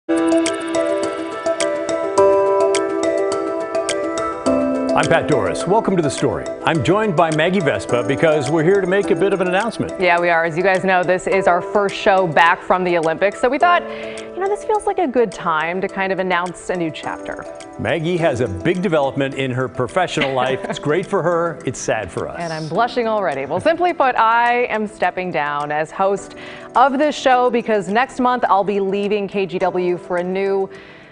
I'm Pat Doris. Welcome to The Story. I'm joined by Maggie Vespa because we're here to make a bit of an announcement. Yeah, we are. As you guys know, this is our first show back from the Olympics. So we thought, this feels like a good time to kind of announce a new chapter. Maggie has a big development in her professional life. It's great for her. It's sad for us. And I'm blushing already. Well, simply put, I am stepping down as host of this show because next month I'll be leaving KGW for a new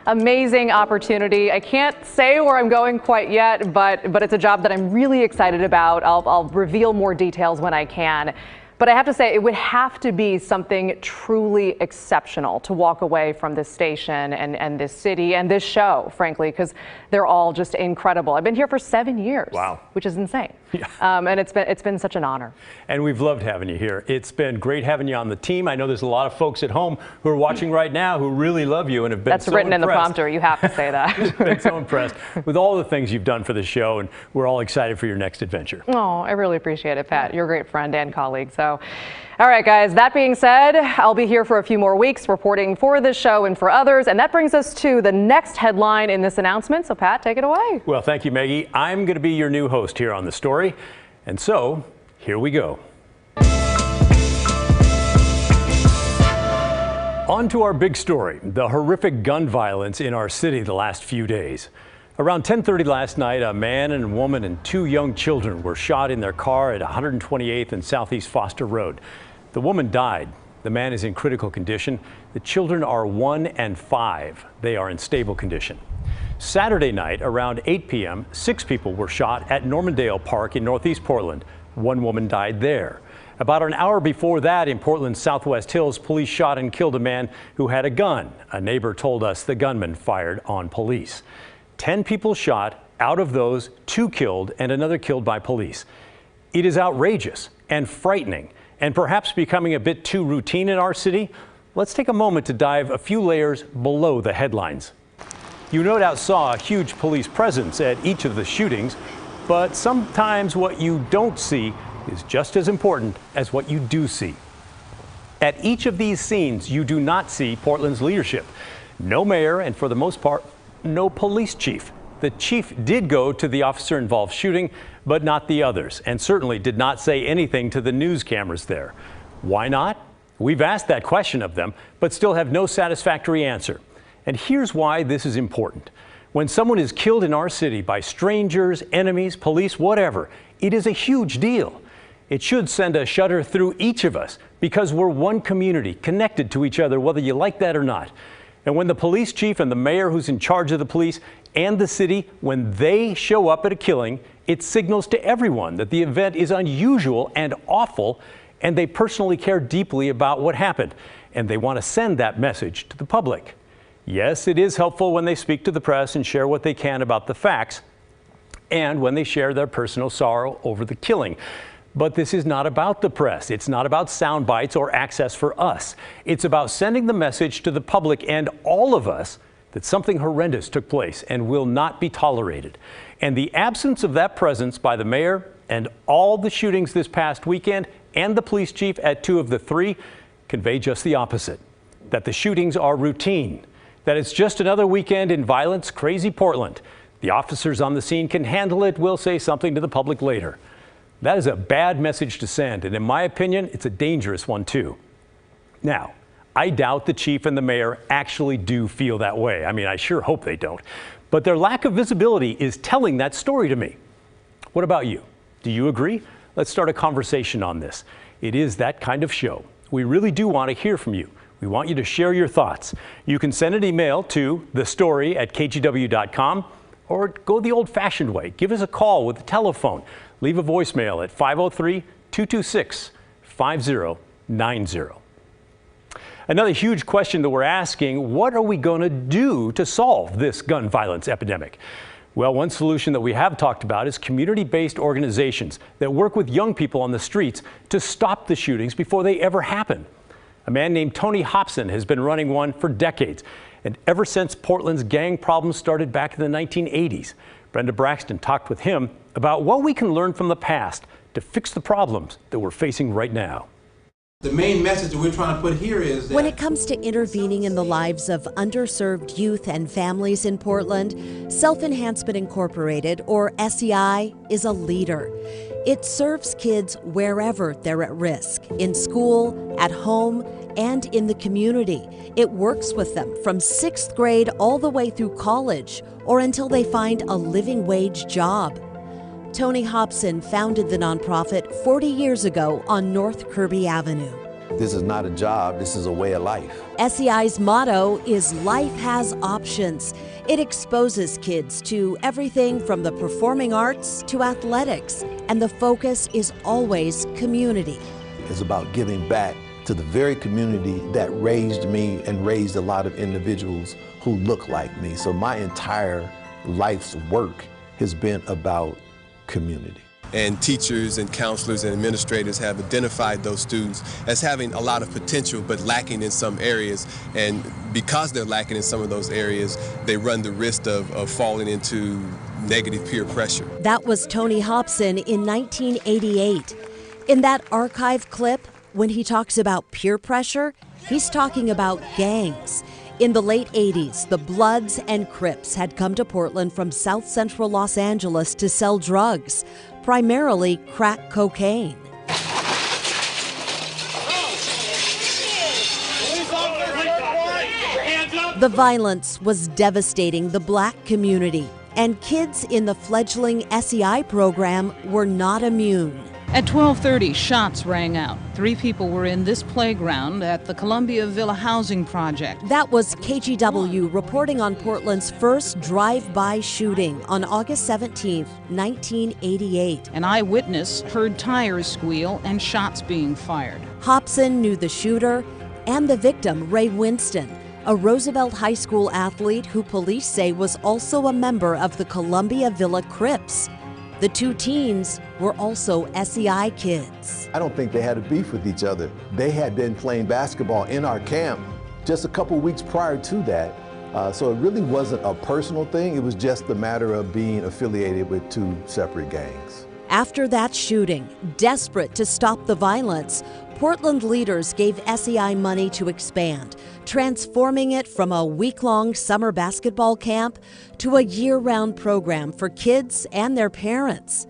amazing opportunity. I can't say where I'm going quite yet, but it's a job that I'm really excited about. I'll reveal more details when I can. But I have to say, it would have to be something truly exceptional to walk away from this station and this city and this show, frankly, because they're all just incredible. I've been here for 7 years. Wow. Which is insane. Yeah. And it's been such an honor. And we've loved having you here. It's been great having you on the team. I know there's a lot of folks at home who are watching right now who really love you and have been That's so written impressed. in the prompter. You have to say that. Been so impressed with all the things you've done for the show, and we're all excited for your next adventure. Oh, I really appreciate it, Pat. You're a great friend and colleague. So, all right, guys, that being said, I'll be here for a few more weeks reporting for this show and for others. And that brings us to the next headline in this announcement. So, Pat, take it away. Well, thank you, Maggie. I'm going to be your new host here on The Story. And so, here we go. On to our big story, the horrific gun violence in our city the last few days. Around 10:30 last night, a man and a woman and 2 young children were shot in their car at 128th and Southeast Foster Road. The woman died. The man is in critical condition. The children are 1 and 5. They are in stable condition. Saturday night, around 8 p.m., 6 people were shot at Normandale Park in Northeast Portland. 1 woman died there. About an hour before that, in Portland's Southwest Hills, police shot and killed a man who had a gun. A neighbor told us the gunman fired on police. 10 people shot, out of those 2 killed and another killed by police. It is outrageous and frightening and perhaps becoming a bit too routine in our city. Let's take a moment to dive a few layers below the headlines. You no doubt saw a huge police presence at each of the shootings, but sometimes what you don't see is just as important as what you do see. At each of these scenes, you do not see Portland's leadership. No mayor, and for the most part, no police chief. The chief did go to the officer-involved shooting, but not the others, and certainly did not say anything to the news cameras there. Why not? We've asked that question of them, but still have no satisfactory answer. And here's why this is important. When someone is killed in our city by strangers, enemies, police, whatever, it is a huge deal. It should send a shudder through each of us because we're one community, connected to each other, whether you like that or not. And when the police chief and the mayor who's in charge of the police and the city, when they show up at a killing, it signals to everyone that the event is unusual and awful, and they personally care deeply about what happened, and they want to send that message to the public. Yes, it is helpful when they speak to the press and share what they can about the facts, and when they share their personal sorrow over the killing. But this is not about the press. It's not about sound bites or access for us. It's about sending the message to the public and all of us that something horrendous took place and will not be tolerated. And the absence of that presence by the mayor and all the shootings this past weekend and the police chief at 2 of the 3 convey just the opposite, that the shootings are routine, that it's just another weekend in violence, crazy Portland. The officers on the scene can handle it. We'll say something to the public later. That is a bad message to send, and in my opinion, it's a dangerous one too. Now, I doubt the chief and the mayor actually do feel that way. I mean, I sure hope they don't. But their lack of visibility is telling that story to me. What about you? Do you agree? Let's start a conversation on this. It is that kind of show. We really do want to hear from you. We want you to share your thoughts. You can send an email to thestory@kgw.com or go the old-fashioned way. Give us a call with a telephone. Leave a voicemail at 503-226-5090. Another huge question that we're asking, what are we going to do to solve this gun violence epidemic? Well, one solution that we have talked about is community-based organizations that work with young people on the streets to stop the shootings before they ever happen. A man named Tony Hobson has been running one for decades, and ever since Portland's gang problems started back in the 1980s. Brenda Braxton talked with him about what we can learn from the past to fix the problems that we're facing right now. The main message that we're trying to put here is that when it comes to intervening in the lives of underserved youth and families in Portland, Self-Enhancement Incorporated, or SEI, is a leader. It serves kids wherever they're at risk, in school, at home, and in the community. It works with them from 6th grade all the way through college, or until they find a living wage job. Tony Hobson founded the nonprofit 40 years ago on North Kirby Avenue. This is not a job, this is a way of life. SEI's motto is Life Has Options. It exposes kids to everything from the performing arts to athletics, and the focus is always community. It's about giving back to the very community that raised me and raised a lot of individuals who look like me. So my entire life's work has been about community. And teachers and counselors and administrators have identified those students as having a lot of potential but lacking in some areas. And because they're lacking in some of those areas, they run the risk of falling into negative peer pressure. That was Tony Hobson in 1988. In that archive clip, when he talks about peer pressure, he's talking about gangs. In the late 80s, the Bloods and Crips had come to Portland from South Central Los Angeles to sell drugs, primarily crack cocaine. The violence was devastating the black community, and kids in the fledgling SEI program were not immune. At 12:30, shots rang out. 3 people were in this playground at the Columbia Villa Housing Project. That was KGW reporting on Portland's first drive-by shooting on August 17, 1988. An eyewitness heard tires squeal and shots being fired. Hobson knew the shooter and the victim, Ray Winston, a Roosevelt High School athlete who police say was also a member of the Columbia Villa Crips. The 2 teens were also SEI kids. I don't think they had a beef with each other. They had been playing basketball in our camp just a couple weeks prior to that. So it really wasn't a personal thing. It was just a matter of being affiliated with 2 separate gangs. After that shooting, desperate to stop the violence, Portland leaders gave SEI money to expand, transforming it from a week-long summer basketball camp to a year-round program for kids and their parents.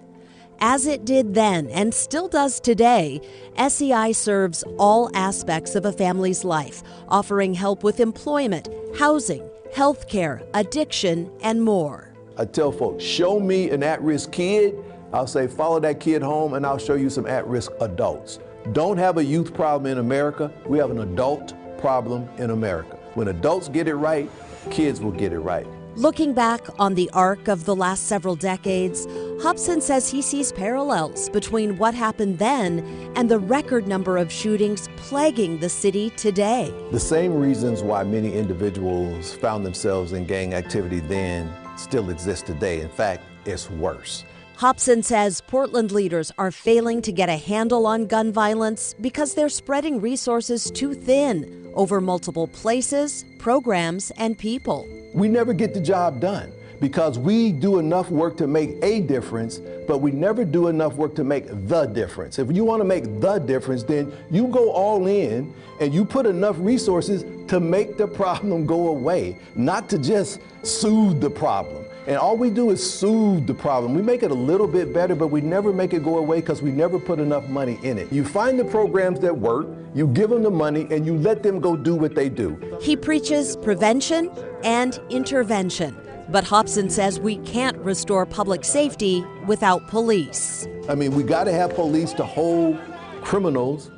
As it did then and still does today, SEI serves all aspects of a family's life, offering help with employment, housing, health care, addiction, and more. I tell folks, show me an at-risk kid. I'll say, follow that kid home and I'll show you some at-risk adults. Don't have a youth problem in America. We have an adult problem in America. When adults get it right, kids will get it right. Looking back on the arc of the last several decades, Hobson says he sees parallels between what happened then and the record number of shootings plaguing the city today. The same reasons why many individuals found themselves in gang activity then still exist today. In fact, it's worse. Hobson says Portland leaders are failing to get a handle on gun violence because they're spreading resources too thin over multiple places, programs, and people. We never get the job done because we do enough work to make a difference, but we never do enough work to make the difference. If you want to make the difference, then you go all in and you put enough resources to make the problem go away, not to just soothe the problem. And all we do is soothe the problem. We make it a little bit better, but we never make it go away because we never put enough money in it. You find the programs that work, you give them the money, and you let them go do what they do. He preaches prevention and intervention. But Hobson says we can't restore public safety without police. I mean, we got to have police to hold criminals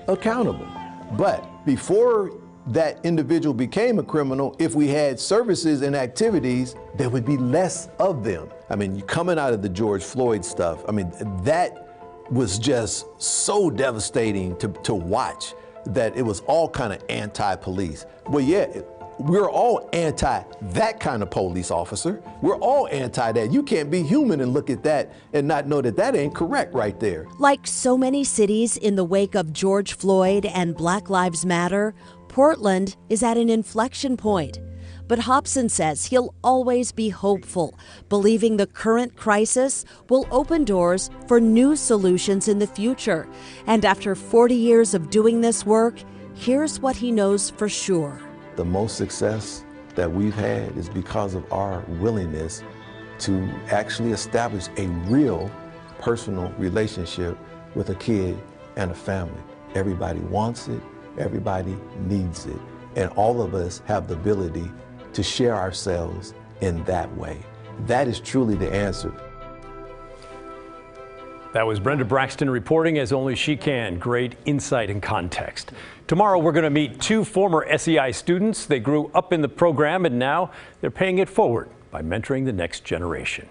accountable. But before that individual became a criminal, if we had services and activities, there would be less of them. I mean, coming out of the George Floyd stuff, I mean, that was just so devastating to watch that it was all kind of anti-police. Well, yeah, we're all anti that kind of police officer. We're all anti that. You can't be human and look at that and not know that that ain't correct right there. Like so many cities in the wake of George Floyd and Black Lives Matter, Portland is at an inflection point. But Hobson says he'll always be hopeful, believing the current crisis will open doors for new solutions in the future. And after 40 years of doing this work, here's what he knows for sure. The most success that we've had is because of our willingness to actually establish a real personal relationship with a kid and a family. Everybody wants it, everybody needs it, and all of us have the ability to share ourselves in that way. That is truly the answer. That was Brenda Braxton reporting as only she can. Great insight and context. Tomorrow we're going to meet two former SEI students. They grew up in the program and now they're paying it forward by mentoring the next generation.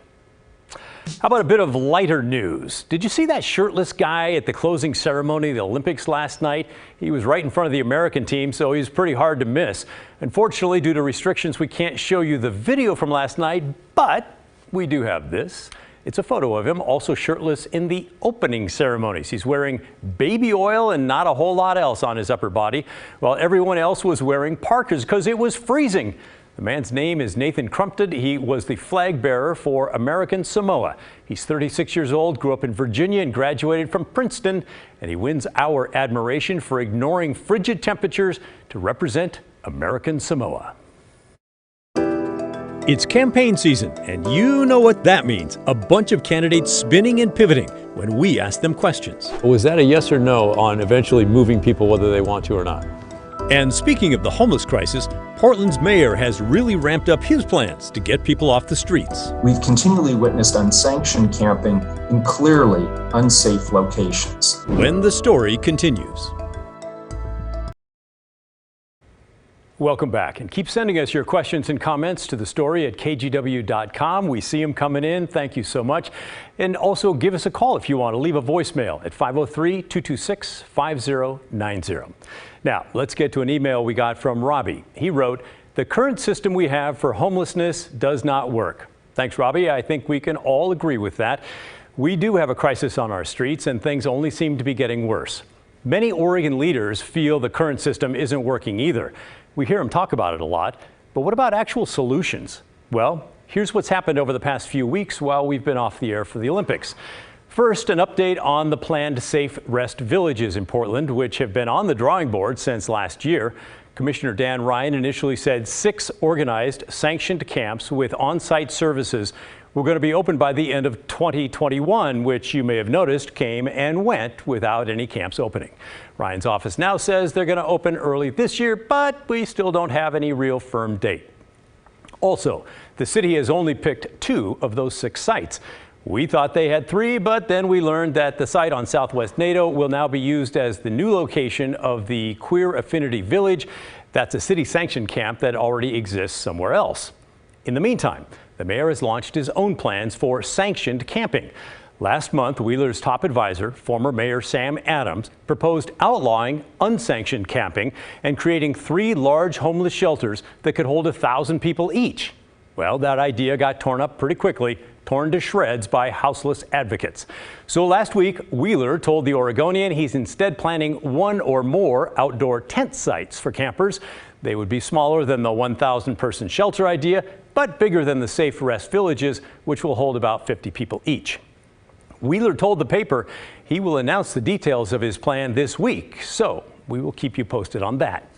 How about a bit of lighter news? Did you see that shirtless guy at the closing ceremony of the Olympics last night? He was right in front of the American team, so he was pretty hard to miss. Unfortunately, due to restrictions, we can't show you the video from last night, but we do have this. It's a photo of him, also shirtless in the opening ceremonies. He's wearing baby oil and not a whole lot else on his upper body, while everyone else was wearing parkas because it was freezing. The man's name is Nathan Crumpton. He was the flag bearer for American Samoa. He's 36 years old, grew up in Virginia and graduated from Princeton, and he wins our admiration for ignoring frigid temperatures to represent American Samoa. It's campaign season, and you know what that means. A bunch of candidates spinning and pivoting when we ask them questions. Was that a yes or no on eventually moving people whether they want to or not? And speaking of the homeless crisis, Portland's mayor has really ramped up his plans to get people off the streets. We've continually witnessed unsanctioned camping in clearly unsafe locations. When the story continues. Welcome back, and keep sending us your questions and comments to the story at kgw.com. We see them coming in. Thank you so much. And also give us a call if you want to leave a voicemail at 503-226-5090. Now, let's get to an email we got from Robbie. He wrote, "The current system we have for homelessness does not work." Thanks, Robbie. I think we can all agree with that. We do have a crisis on our streets, and things only seem to be getting worse. Many Oregon leaders feel the current system isn't working either. We hear them talk about it a lot, but what about actual solutions? Well, here's what's happened over the past few weeks while we've been off the air for the Olympics. First, an update on the planned safe rest villages in Portland, which have been on the drawing board since last year. Commissioner Dan Ryan initially said 6 organized, sanctioned camps with on-site services were going to be open by the end of 2021, which you may have noticed came and went without any camps opening. Ryan's office now says they're going to open early this year, but we still don't have any real firm date. Also, the city has only picked 2 of those 6 sites. We thought they had 3, but then we learned that the site on Southwest NATO will now be used as the new location of the Queer Affinity Village. That's a city-sanctioned camp that already exists somewhere else. In the meantime, the mayor has launched his own plans for sanctioned camping. Last month, Wheeler's top advisor, former Mayor Sam Adams, proposed outlawing unsanctioned camping and creating 3 large homeless shelters that could hold 1,000 people each. Well, that idea got torn up pretty quickly, torn to shreds by houseless advocates. So last week, Wheeler told the Oregonian he's instead planning 1 or more outdoor tent sites for campers. They would be smaller than the 1,000-person shelter idea, but bigger than the safe rest villages, which will hold about 50 people each. Wheeler told the paper he will announce the details of his plan this week, so we will keep you posted on that.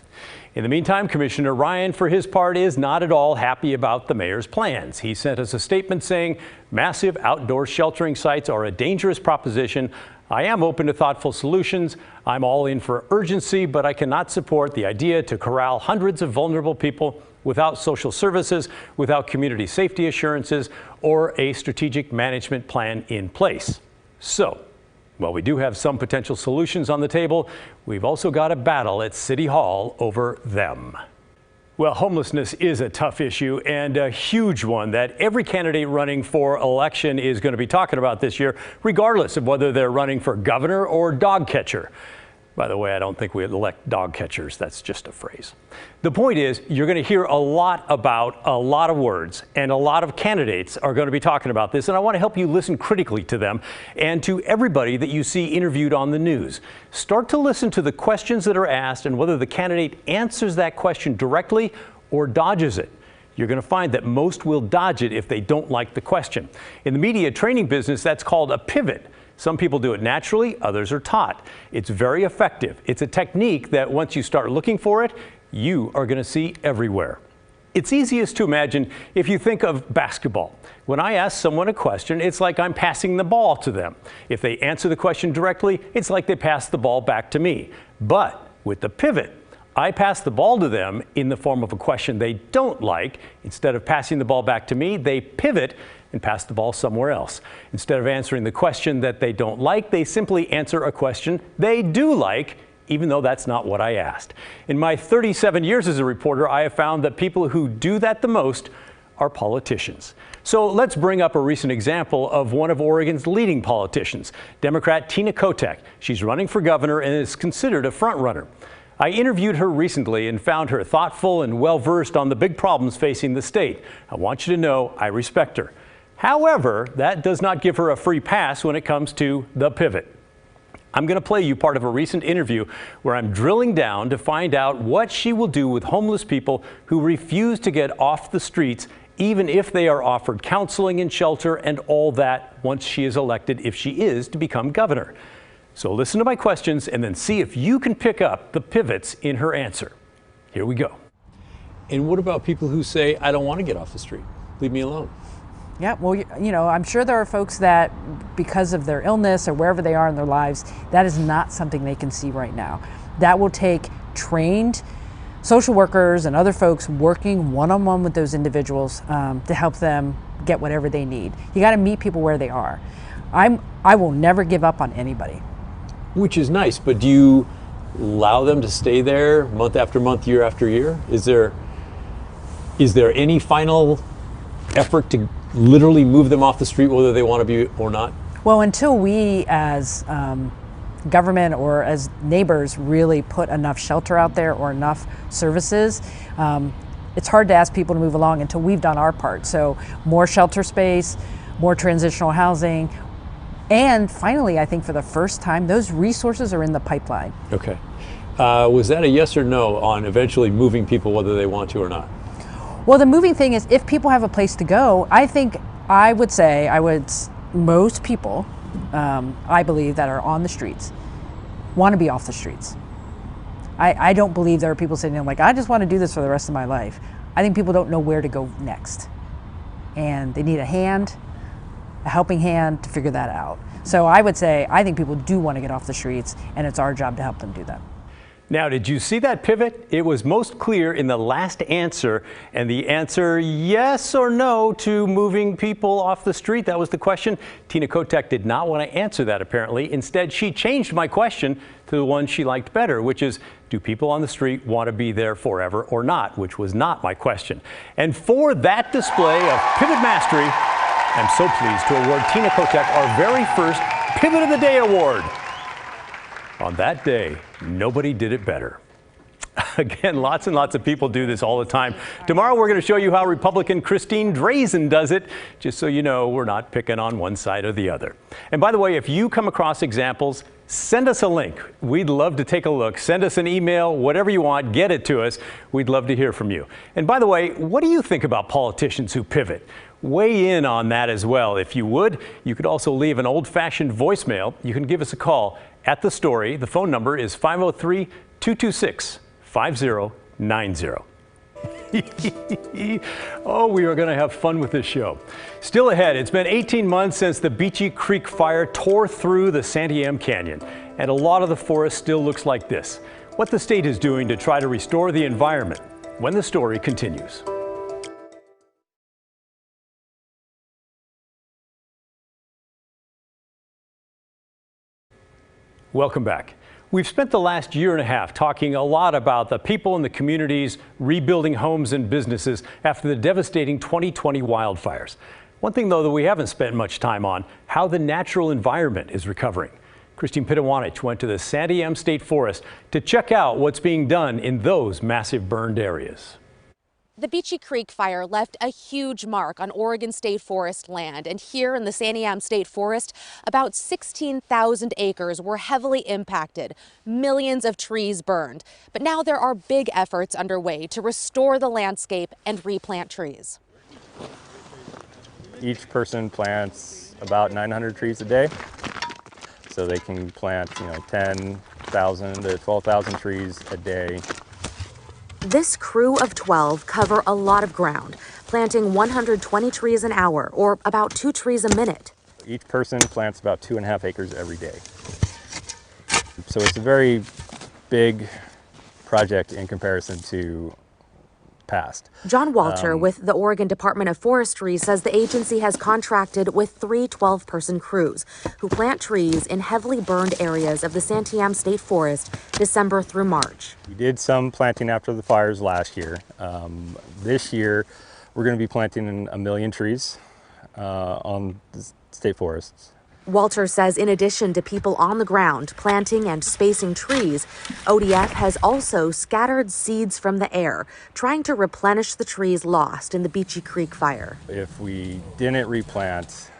In the meantime, Commissioner Ryan, for his part, is not at all happy about the mayor's plans. He sent us a statement saying massive outdoor sheltering sites are a dangerous proposition. I am open to thoughtful solutions. I'm all in for urgency, but I cannot support the idea to corral hundreds of vulnerable people without social services, without community safety assurances, or a strategic management plan in place. So, while we do have some potential solutions on the table, we've also got a battle at City Hall over them. Well, homelessness is a tough issue and a huge one that every candidate running for election is going to be talking about this year, regardless of whether they're running for governor or dog catcher. By the way, I don't think we elect dog catchers. That's just a phrase. The point is, you're going to hear a lot about a lot of words, and a lot of candidates are going to be talking about this, and I want to help you listen critically to them and to everybody that you see interviewed on the news. Start to listen to the questions that are asked and whether the candidate answers that question directly or dodges it. you're going to find that most will dodge it if they don't like the question. In the media training business, that's called a pivot. Some people do it naturally, others are taught. It's very effective. It's a technique that once you start looking for it, you are going to see everywhere. It's easiest to imagine if you think of basketball. When I ask someone a question, it's like I'm passing the ball to them. If they answer the question directly, it's like they pass the ball back to me. But with the pivot, I pass the ball to them in the form of a question they don't like. Instead of passing the ball back to me, they pivot and pass the ball somewhere else. Instead of answering the question that they don't like, they simply answer a question they do like, even though that's not what I asked. In my 37 years as a reporter, I have found that people who do that the most are politicians. So let's bring up a recent example of one of Oregon's leading politicians, Democrat Tina Kotek. She's running for governor and is considered a front-runner. I interviewed her recently and found her thoughtful and well-versed on the big problems facing the state. I want you to know I respect her. However, that does not give her a free pass when it comes to the pivot. I'm going to play you part of a recent interview where I'm drilling down to find out what she will do with homeless people who refuse to get off the streets, even if they are offered counseling and shelter and all that once she is elected, if she is to become governor. So listen to my questions and then see if you can pick up the pivots in her answer. Here we go. And what about people who say, I don't want to get off the street, leave me alone? Yeah, well, you know, I'm sure there are folks that, because of their illness or wherever they are in their lives, that is not something they can see right now. That will take trained social workers and other folks working one-on-one with those individuals to help them get whatever they need. You got to meet people where they are. I will never give up on anybody. Which is nice, but do you allow them to stay there month after month, year after year? Is there any final effort to literally move them off the street, whether they want to be or not? Well, until we as government or as neighbors really put enough shelter out there or enough services, it's hard to ask people to move along until we've done our part. So more shelter space, more transitional housing, and finally, I think for the first time, those resources are in the pipeline. Okay. Was that a yes or no on eventually moving people, whether they want to or not? Well, the moving thing is, if people have a place to go, most people, I believe, that are on the streets want to be off the streets. I don't believe there are people sitting there like, I just want to do this for the rest of my life. I think people don't know where to go next. And they need a helping hand to figure that out. So I would say, I think people do want to get off the streets, and it's our job to help them do that. Now, did you see that pivot? It was most clear in the last answer, and the answer yes or no to moving people off the street. That was the question. Tina Kotek did not want to answer that, apparently. Instead, she changed my question to the one she liked better, which is, do people on the street want to be there forever or not? Which was not my question. And for that display of pivot mastery, I'm so pleased to award Tina Kotek our very first Pivot of the Day award. On that day, nobody did it better. Again, lots and lots of people do this all the time. Tomorrow, we're going to show you how Republican Christine Drazen does it, just so you know we're not picking on one side or the other. And by the way, if you come across examples, send us a link. We'd love to take a look. Send us an email, whatever you want, get it to us. We'd love to hear from you. And by the way, what do you think about politicians who pivot? Weigh in on that as well. If you would, you could also leave an old-fashioned voicemail. You can give us a call at the story. The phone number is 503-226-5090. Oh, we are going to have fun with this show. Still ahead, it's been 18 months since the Beachy Creek fire tore through the Santiam Canyon, and a lot of the forest still looks like this. What the state is doing to try to restore the environment, when the story continues. Welcome back. We've spent the last year and a half talking a lot about the people in the communities rebuilding homes and businesses after the devastating 2020 wildfires. One thing, though, that we haven't spent much time on, how the natural environment is recovering. Christine Pitawanich went to the Santiam State Forest to check out what's being done in those massive burned areas. The Beachy Creek fire left a huge mark on Oregon State Forest land, and here in the Santiam State Forest, about 16,000 acres were heavily impacted, millions of trees burned. But now there are big efforts underway to restore the landscape and replant trees. Each person plants about 900 trees a day, so they can plant 10,000 to 12,000 trees a day. This crew of 12 cover a lot of ground, planting 120 trees an hour, or about 2 trees a minute. Each person plants about 2.5 acres every day. So it's a very big project in comparison to past. John Walter with the Oregon Department of Forestry says the agency has contracted with 3 12-person crews who plant trees in heavily burned areas of the Santiam State Forest December through March. We did some planting after the fires last year. This year, we're going to be planting 1 million trees on the state forests. Walter says in addition to people on the ground planting and spacing trees, ODF has also scattered seeds from the air, trying to replenish the trees lost in the Beachy Creek fire. If we didn't replant,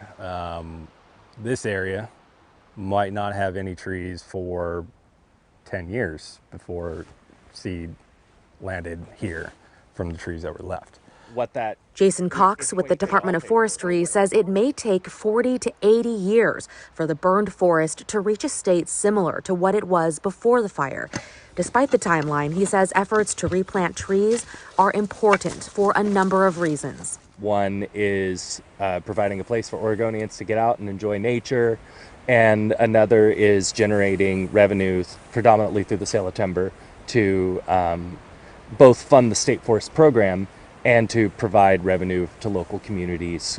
this area might not have any trees for 10 years before seed landed here from the trees that were left. Jason Cox with the Department of Forestry says it may take 40 to 80 years for the burned forest to reach a state similar to what it was before the fire. Despite the timeline, he says efforts to replant trees are important for a number of reasons. One is providing a place for Oregonians to get out and enjoy nature, and another is generating revenues predominantly through the sale of timber to both fund the state forest program and to provide revenue to local communities,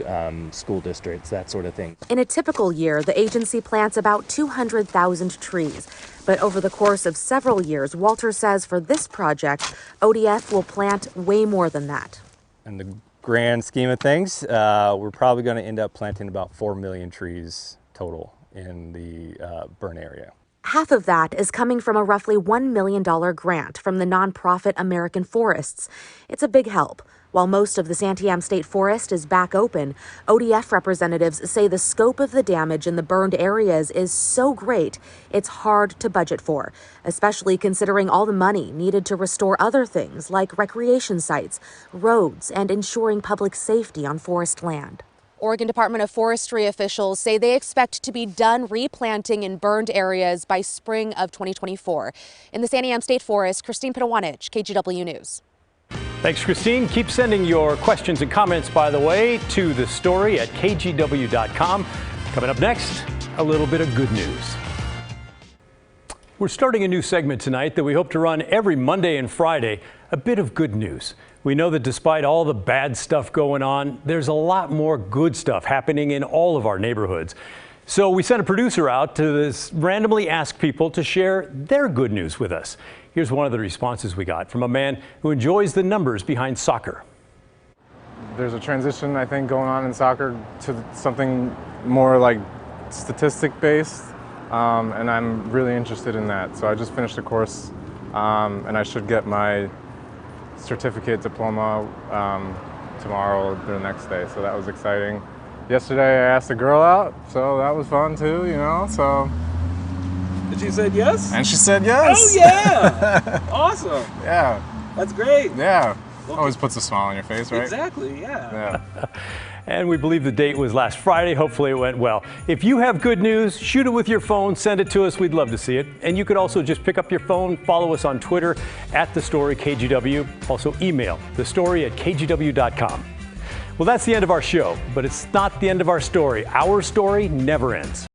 school districts, that sort of thing. In a typical year, the agency plants about 200,000 trees. But over the course of several years, Walter says for this project, ODF will plant way more than that. In the grand scheme of things, we're probably going to end up planting about 4 million trees total in the burn area. Half of that is coming from a roughly $1 million grant from the nonprofit American Forests. It's a big help. While most of the Santiam State Forest is back open, ODF representatives say the scope of the damage in the burned areas is so great, it's hard to budget for, especially considering all the money needed to restore other things like recreation sites, roads, and ensuring public safety on forest land. Oregon Department of Forestry officials say they expect to be done replanting in burned areas by spring of 2024. In the Santiam State Forest, Christine Pitawanich, KGW News. Thanks, Christine. Keep sending your questions and comments, by the way, to the story at kgw.com. Coming up next, a little bit of good news. We're starting a new segment tonight that we hope to run every Monday and Friday, a bit of good news. We know that despite all the bad stuff going on, there's a lot more good stuff happening in all of our neighborhoods. So we sent a producer out to randomly ask people to share their good news with us. Here's one of the responses we got from a man who enjoys the numbers behind soccer. There's a transition, I think, going on in soccer to something more like statistic-based, and I'm really interested in that. So I just finished a course, and I should get my certificate diploma tomorrow or the next day, so that was exciting. Yesterday I asked a girl out, so that was fun too, so. And she said yes? And she said yes! Oh yeah! Awesome! Yeah. That's great! Yeah. Well, always puts a smile on your face, right? Exactly, yeah. And we believe the date was last Friday. Hopefully it went well. If you have good news, shoot it with your phone, send it to us. We'd love to see it. And you could also just pick up your phone, follow us on Twitter @TheStoryKGW. Also email thestory@kgw.com. Well, that's the end of our show, but it's not the end of our story. Our story never ends.